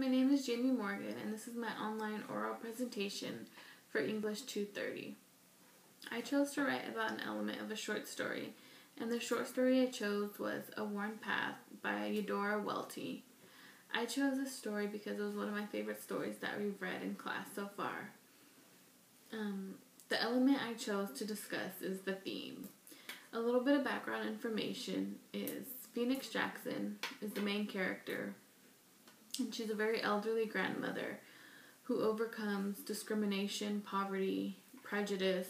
my name is Jamie Morgan, and this is my online oral presentation for English 230. I chose to write about an element of a short story, and the short story I chose was A Worn Path by Eudora Welty. I chose this story because it was one of my favorite stories that we've read in class so far. The element I chose to discuss is the theme. A little bit of background information is Phoenix Jackson is the main character, and she's a very elderly grandmother who overcomes discrimination, poverty, prejudice,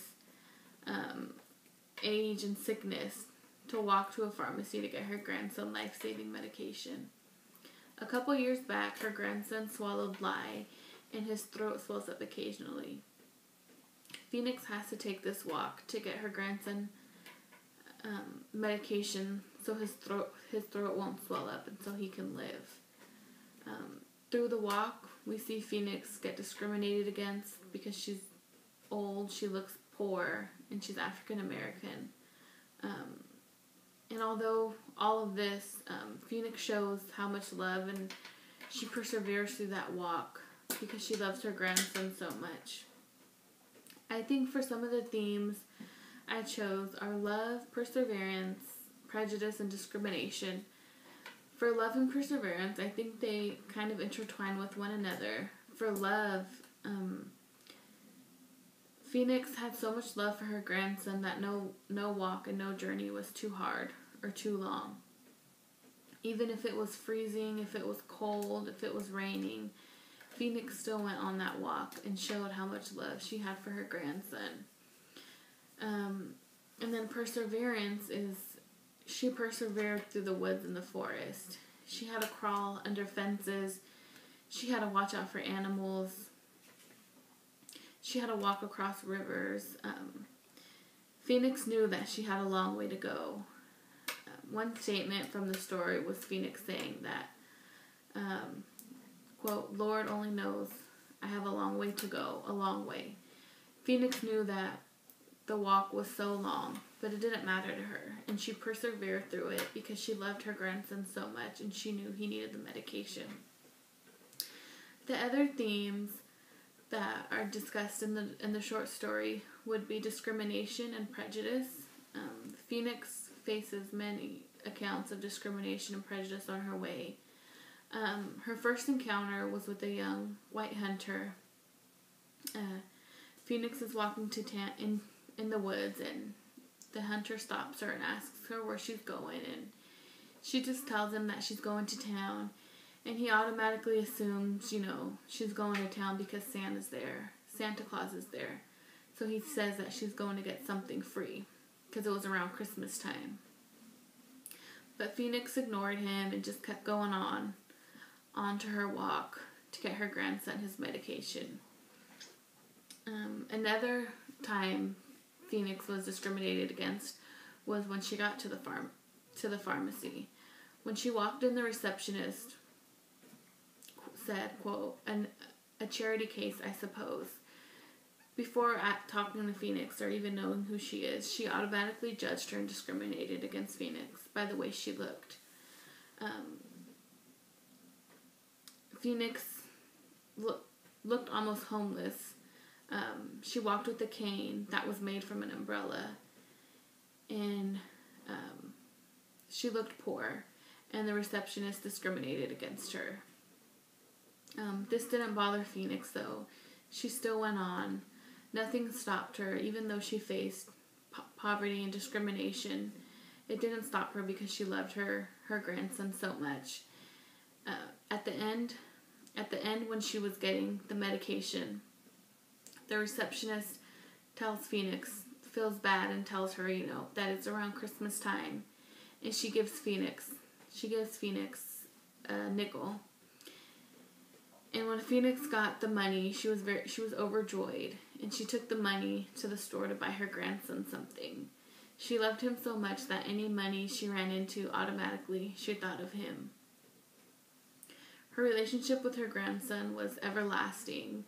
age, and sickness to walk to a pharmacy to get her grandson life-saving medication. A couple years back, her grandson swallowed lye, and his throat swells up occasionally. Phoenix has to take this walk to get her grandson medication so his throat won't swell up and so he can live. Through the walk, we see Phoenix get discriminated against because she's old, she looks poor, and she's African American. And although all of this, Phoenix shows how much love, and she perseveres through that walk because she loves her grandson so much. I think for some of the themes I chose are love, perseverance, prejudice, and discrimination. For love and perseverance, I think they kind of intertwine with one another. For love, Phoenix had so much love for her grandson that no walk and no journey was too hard or too long. Even if it was freezing, if it was cold, if it was raining, Phoenix still went on that walk and showed how much love she had for her grandson. And then perseverance is she persevered through the woods and the forest. She had to crawl under fences. She had to watch out for animals. She had to walk across rivers. Phoenix knew that she had a long way to go. One statement from the story was Phoenix saying that, quote, "Lord only knows I have a long way to go, a long way." Phoenix knew that the walk was so long, but it didn't matter to her, and she persevered through it because she loved her grandson so much and she knew he needed the medication. The other themes that are discussed in the short story would be discrimination and prejudice. Phoenix faces many accounts of discrimination and prejudice on her way. Her first encounter was with a young white hunter. Phoenix is walking to in the woods, and the hunter stops her and asks her where she's going, and she just tells him that she's going to town, and he automatically assumes, she's going to town because Santa Claus is there. So he says that she's going to get something free because it was around Christmas time. But Phoenix ignored him and just kept going on to her walk to get her grandson his medication. Another time Phoenix was discriminated against was when she got to the pharmacy. When she walked in, the receptionist said, quote, a charity case, I suppose. Before talking to Phoenix or even knowing who she is, she automatically judged her and discriminated against Phoenix by the way she looked. Phoenix looked almost homeless. She walked with a cane that was made from an umbrella, and she looked poor, and the receptionist discriminated against her. This didn't bother Phoenix, though. She still went on. Nothing stopped her, even though she faced poverty and discrimination. It didn't stop her because she loved her grandson so much. At the end, when she was getting the medication, the receptionist feels bad and tells her, that it's around Christmas time, and she gives Phoenix a nickel. And when Phoenix got the money, she was overjoyed, and she took the money to the store to buy her grandson something. She loved him so much that any money she ran into, automatically she thought of him. Her relationship with her grandson was everlasting.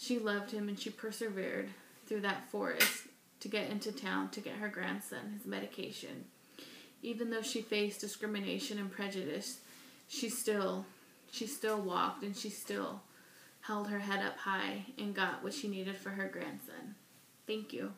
She loved him, and she persevered through that forest to get into town to get her grandson his medication. Even though she faced discrimination and prejudice, she still she still walked and she still held her head up high and got what she needed for her grandson. Thank you.